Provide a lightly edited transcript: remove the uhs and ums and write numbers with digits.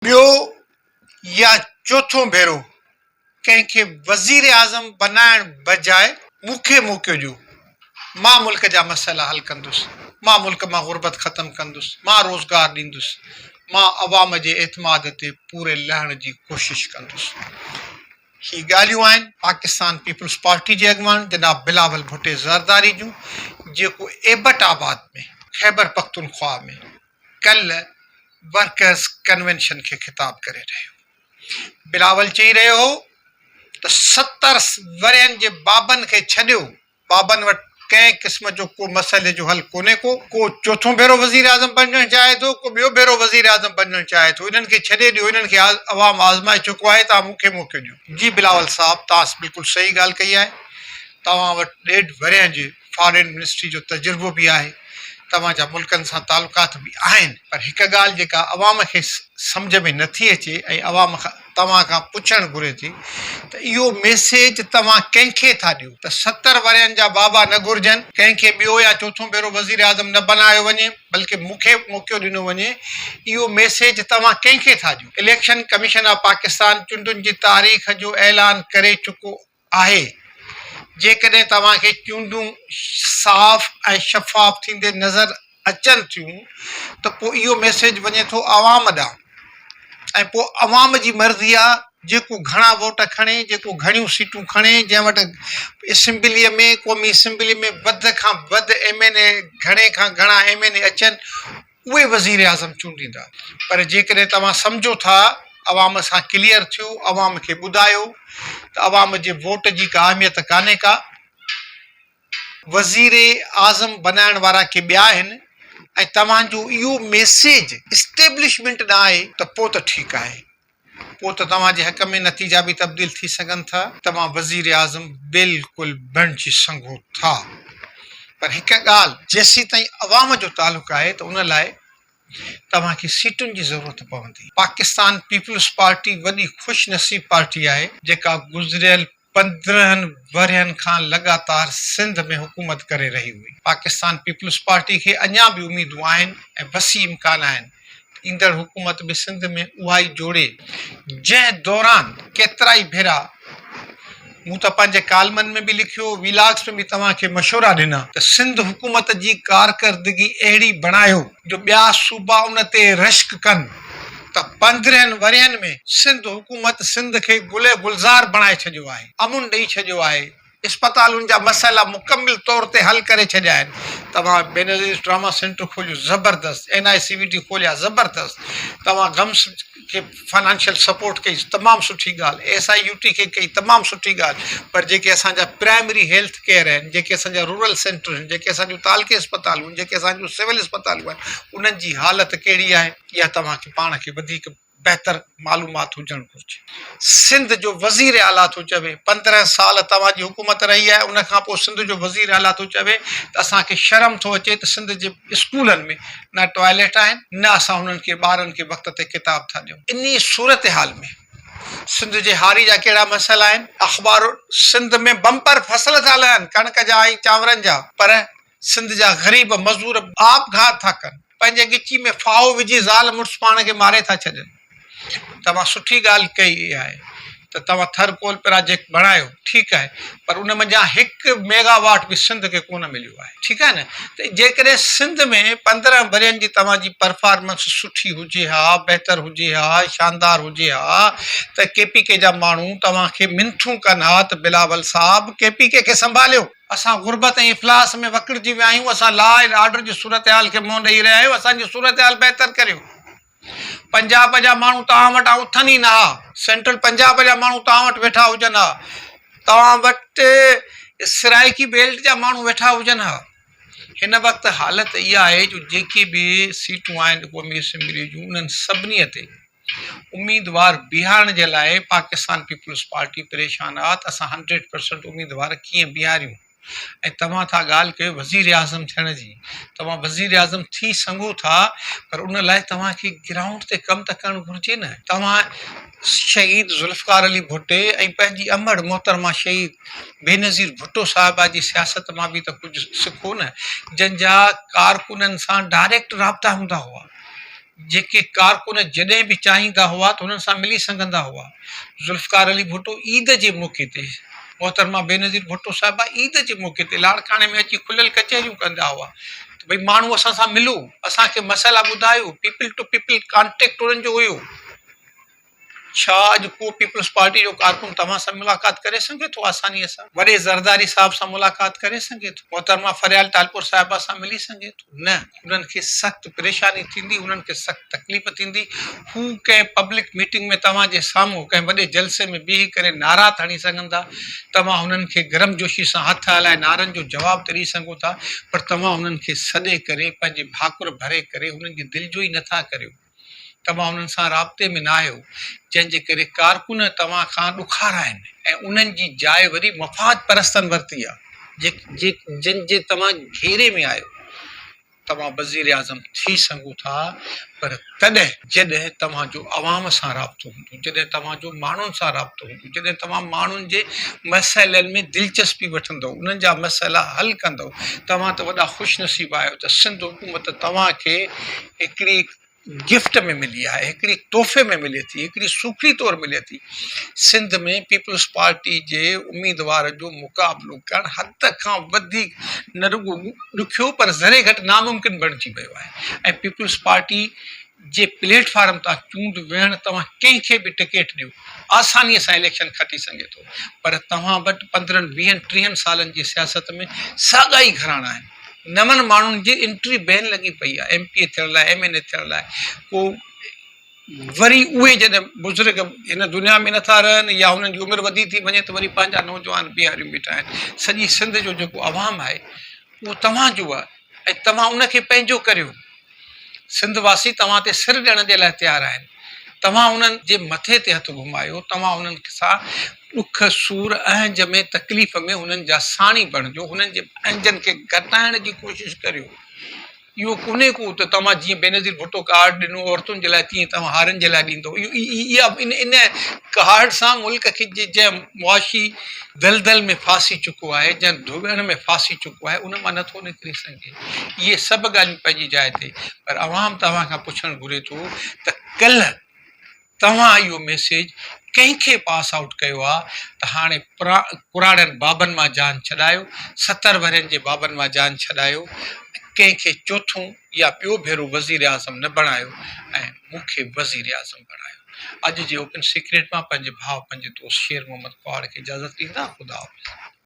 ॿियो या चोथों भेरो कंहिंखे वज़ीर आज़म बनाइण बजाए मूंखे मौक़ो ॾियो, मां मुल्क जा मसइला हल कंदुसि, मां मुल्क मां गुरबत ख़तमु कंदुसि, मां रोज़गार ॾींदुसि, मां अवाम जे एतमाद ते पूरे लहण जी कोशिशि कंदुसि। ही ॻाल्हियूं आहिनि पाकिस्तान पीपल्स पार्टी जे अॻुवान जनाब बिलावल भुट्टो ज़रदारी जूं, जेको एबटाबाद में खैबर पख्तूनख्वा में कल्ह वर्कर्स कन्वेंशन खे ख़िताब करे रहियो। बिलावल चई रहियो हो त 70 वरियनि जे बाबनि खे छॾियो, बाबनि वटि कंहिं क़िस्म जो को मसइले जो हल कोन्हे को चोथों भेरो वज़ीर आज़म बणजणु चाहे थो, को ॿियो भेरो वज़ीर आज़म बणजणु चाहे थो, इन्हनि खे छॾे ॾियो, इन्हनि खे अवाम आज़माए चुको आहे, तव्हां मूंखे मौक़ो ॾियो। जी बिलावल साहब, तव्हां बिल्कुलु सही ॻाल्हि कई आहे। तव्हां वटि 1.5 वरियनि जे फॉरेन मिनिस्ट्री जो तजुर्बो बि आहे, तव्हांजा मुल्कनि सां तालुकात बि आहिनि, पर हिकु ॻाल्हि जेका अवाम खे सम्झ में नथी अचे ऐं अवाम खां तव्हां खां पुछणु घुरे थी त इहो मैसेज तव्हां कंहिंखे था ॾियो त 70 वरियनि जा बाबा न घुरिजनि, कंहिंखे ॿियो या चोथों भेरो वज़ीर आज़म न बनायो वञे, बल्कि मूंखे मौक़ो ॾिनो वञे। इहो मैसेज तव्हां कंहिंखे था ॾियो? इलेक्शन कमीशन ऑफ पाकिस्तान चूंडुनि जी तारीख़ जो ऐलान करे चुको आहे। जेकॾहिं तव्हांखे चूंडूं साफ़ ऐं शफ़ाफ़ थींदे नज़र अचनि थियूं त पोइ इहो मैसेज वञे थो अवाम ॾांहुं, ऐं पोइ अवाम जी मर्ज़ी आहे जेको घणा वोट खणे, जेको घणियूं सीटूं खणे, जंहिं वटि असेंबलीअ में क़ौमी असेंबली में वधि खां वधि MNA, घणे खां घणा MNA अचनि, उहे वज़ीर आज़म चूंडींदा। पर जेकॾहिं तव्हां सम्झो था अवाम सां क्लियर थियो, अवाम खे ॿुधायो त अवाम जे वोट जी का अहमियत कान्हे का, वज़ीर आज़म बनाइण वारा के ॿिया आहिनि, ऐं तव्हांजो इहो मैसेज इस्टेब्लिशमेंट न आहे त पोइ त ठीकु आहे, पोइ त तव्हांजे हक़ में नतीजा बि तब्दील थी सघनि था, तव्हां वज़ीर आज़म बिल्कुलु बणिजी सघो था। पर हिकु ॻाल्हि, जेसीं ताईं अवाम जो तालुक़ु आहे त उन लाइ तव्हांखे सीटुनि जी ज़रूरत पवंदी। पाकिस्तान पीपल्स पार्टी वॾी ख़ुशनसीब पार्टी आहे जेका गुज़िरियल 15 वरियनि खां लगातार सिंध में हुकूमत करे रही हुई। पाकिस्तान पीपल्स पार्टी खे अञा बि उम्मीदूं आहिनि ऐं वसी इम्कान आहिनि ईंदड़ हुकूमत बि सिंध में उहा ई जोड़े, जंहिं दौरान केतिरा ई भेरा मूं त पंहिंजे कालमनि में बि लिखियो, वीलाग्स में बि तव्हांखे मशवरा ॾिना त सिंध हुकूमत जी कारकर्दगी अहिड़ी बणायो जो ॿिया सूबा उन ते रश्क कनि त 15 वरियनि में सिंध हुकूमत सिंध खे गुले गुलज़ार बणाए छॾियो आहे, अमुन ॾेई छॾियो आहे, इस्पतालुनि जा मसइला मुकमिल तौर ते हल करे छॾिया आहिनि। तव्हां बेनज़ीर ट्रामा सेंटर खोलियो, ज़बरदस्त, NICVT खोलिया, ज़बरदस्त, तव्हां गम्स खे फाइनेंशियल सपोर्ट कई, तमामु सुठी ॻाल्हि, SIUT खे कई, तमामु सुठी ॻाल्हि, पर जेके असांजा प्राइमरी हेल्थ केयर आहिनि, जेके असांजा रूरल सेंटर आहिनि, जेके असांजूं तालके अस्पतालूं आहिनि, जेके असांजूं सिविल अस्पतालूं आहिनि, उन्हनि जी हालत कहिड़ी आहे, इहा तव्हांखे पाण खे वधीक बहितर मालूमात हुजणु घुरिजे। सिंध जो वज़ीर आला थो चवे 15 साल तव्हांजी हुकूमत रही आहे, उन खां पोइ सिंध जो वज़ीर आला थो चवे त असांखे शर्म थो अचे त सिंध जे स्कूलनि में न टॉयलेट आहिनि, न असां हुननि खे ॿारनि खे वक़्त ते किताब था ॾियूं। इन सूरत हाल में सिंध जे हारी जा कहिड़ा मसइला आहिनि, अख़बार सिंध में बम्पर फसल था लहनि कणक जा ऐं चांवरनि जा, पर सिंध जा ग़रीब मज़दूर आप घात था कनि, पंहिंजे गिची में फाहो विझी ज़ाल मुड़ुस पाण खे मारे था छॾनि। तव्हां सुठी ॻाल्हि कई आहे त तव्हां थर्मोकोल प्रोजेक्ट बणायो, ठीकु आहे, पर उन मंझां 1 मेगावाट बि सिंध खे कोन मिलियो आहे, ठीकु आहे न। त जेकॾहिं सिंध में 15 वरियनि जी तव्हांजी परफॉर्मेंस सुठी हुजे हा, बहितर हुजे हा, शानदार हुजे हा, त KPK जा माण्हू तव्हांखे मिनथूं कनि हा त बिलावल साहब KPK खे संभालियो, असां गुरबत ऐं इफ़लास में वकिरजी विया आहियूं, असां लॉ एंड ऑर्डर जी सूरत हाल खे मुंहुं ॾेई रहिया आहियूं, असांजी सूरत हाल बहितर करियो। पंजाब जा माण्हू तव्हां वटां उथनि ई न हा, सेंट्रल पंजाब जा माण्हू तव्हां वटि वेठा हुजनि हा, तव्हां वटि सराइकी बेल्ट जा माण्हू वेठा हुजनि हा। हिन वक़्तु हालत इहा आहे जो जेके बि सीटूं आहिनि क़ौमी असेंबली जूं, उन्हनि सभिनी ते उम्मीदवार बीहारण जे लाइ पाकिस्तान पीपल्स पार्टी परेशान आहे त असां 100% उम्मीदवार कीअं बीहारियूं। ऐं तव्हां था ॻाल्हि कयो वज़ीर आज़म थियण जी, तव्हां वज़ीर आज़म थी सघो था, पर उन लाइ तव्हांखे ग्राउंड ते कमु त करणु घुरिजे न। तव्हां शहीद ज़ुल्फ़िकार अली भुट्टो ऐं पंहिंजी अमड़ मोहतरमा शहीद बेनज़ीर भुट्टो साहिबा जी सियासत मां बि त कुझु सिखो न, जंहिंजा कारकुननि सां डायरेक्ट राब्ता हूंदा हुआ, जेके कारकुन जॾहिं बि चाहींदा हुआ त हुननि सां मिली सघंदा हुआ। ज़ुल्फ़िकार अली भुट्टो ईद जे मौक़े ते, मोहतरमा बेनज़ीर भुट्टो साहिबा ईद जे मौक़े ते लाड़काणे में अची खुलियल कचहरियूं कंदा हुआ त भई माण्हू असां सां मिलो, असांखे मसइला ॿुधायो, पीपल टू पीपल कॉन्टेक्ट उन्हनि जो हुयो। छा अॼु को पीपल्स पार्टी जो कारकुन तव्हां सां मुलाक़ात करे सघे थो आसानीअ सां? वॾे ज़रदारी साहिब सां मुलाक़ात करे सघे थो? मोहतरमा फरियाल तालपुर साहिबा सां मिली सघे थो? न, उन्हनि खे सख़्तु परेशानी थींदी, उन्हनि खे सख़्तु तकलीफ़ थींदी। हू कंहिं पब्लिक मीटिंग में तव्हांजे साम्हूं कंहिं वॾे जलसे में बीही करे नारा खणी सघंदा, तव्हां हुननि खे गरमजोशी सां हथ हलाए नारनि जो जवाबु ॾेई सघो था, पर तव्हां हुननि खे सॾे करे पंहिंजे भाकुर भरे करे हुननि जी दिलि जो ई नथा करियो। तव्हां उन्हनि सां राब्ते में न आहियो, जंहिंजे करे कारकुन तव्हां खां ॾुखार आहिनि ऐं उन्हनि जी जाइ वरी मफ़ाद परस्तनि वरिती आहे। जिन जे तव्हां घेरे में आहियो, तव्हां वज़ीर आज़म थी सघो था, पर तॾहिं जॾहिं तव्हांजो अवाम सां राब्तो हूंदो, जॾहिं तव्हांजो माण्हुनि सां राब्तो हूंदो, जॾहिं तव्हां माण्हुनि जे मसइलनि में दिलचस्पी वठंदव, उन्हनि जा मसइला हल कंदव, तव्हां त वॾा ख़ुशनसीब आहियो त सिंध हुकूमत तव्हांखे हिकिड़ी गिफ्ट में मिली आहे, हिकिड़ी तोहफ़े में मिले थी, हिकिड़ी सूखड़ी तौरु मिले थी। सिंध में पीपल्स पार्टी जे उम्मीदवार जो मुक़ाबिलो करणु हद खां वधीक न रुॻो ॾुखियो पर ज़रे घटि नामुमकिन बणिजी वियो आहे। ऐं पीपल्स पार्टी जे प्लेटफॉर्म तां चूंड वेहण तव्हां कंहिंखे बि टिकट ॾियो, आसानीअ सां इलेक्शन खटी सघे थो, पर तव्हां वटि 15, 20, 30 सालनि जी सियासत में साॻा ई घराणा आहिनि। नवनि माण्हुनि जी एंट्री बैन लॻी पई आहे MP थियण लाइ, MLA थियण लाइ। को वरी उहे जॾहिं बुज़ुर्ग हिन दुनिया में नथा रहनि या हुननि जी उमिरि वधी थी वञे त वरी पंहिंजा नौजवान बीहारियूं बीठा आहिनि। सॼी सिंध जो जेको अवाम आहे उहो तव्हांजो आहे ऐं तव्हां उनखे पंहिंजो करियो। सिंध वासी तव्हां ते सिर ॾियण जे लाइ तयारु आहिनि। तव्हां उन्हनि जे मथे ते हथु घुमायो, तव्हां उन्हनि सां ॾुख सूर अहंज में तकलीफ़ में हुननि जा साणी बणिजो, हुननि जे अहंजनि खे घटाइण जी कोशिशि करियो। इहो कोन्हे को त तव्हां जीअं बेनज़ीर भुट्टो कार्ड ॾिनो औरतुनि जे लाइ तीअं तव्हां हारनि जे लाइ ॾींदो। इन कार्ड सां मुल्क खे जंहिं मुआशी दलदल में फासी चुको आहे, जंहिं धोॿण में फासी चुको आहे, उन मां नथो निकिरी सघे। इहे सभु ॻाल्हियूं पंहिंजी जाइ ते, पर अवाम तव्हां खां पुछणु घुरे थो त कल्ह तव्हां इहो मैसेज कंहिंखे पास आउट कयो आहे त हाणे पुराणनि बाबनि मां जान छॾायो, 70 वरनि जे बाबनि मां जान छॾायो, कंहिंखे चोथों या ॿियो भेरो वज़ीर आज़म न बणायो ऐं मूंखे वज़ीर आज़म बणायो। अॼु जे ओपन सीक्रेट मां पंहिंजे भाउ, पंहिंजे दोस्त शेर मोहम्मद पवार खे इजाज़त ॾींदा। ख़ुदा हाफ़िज़।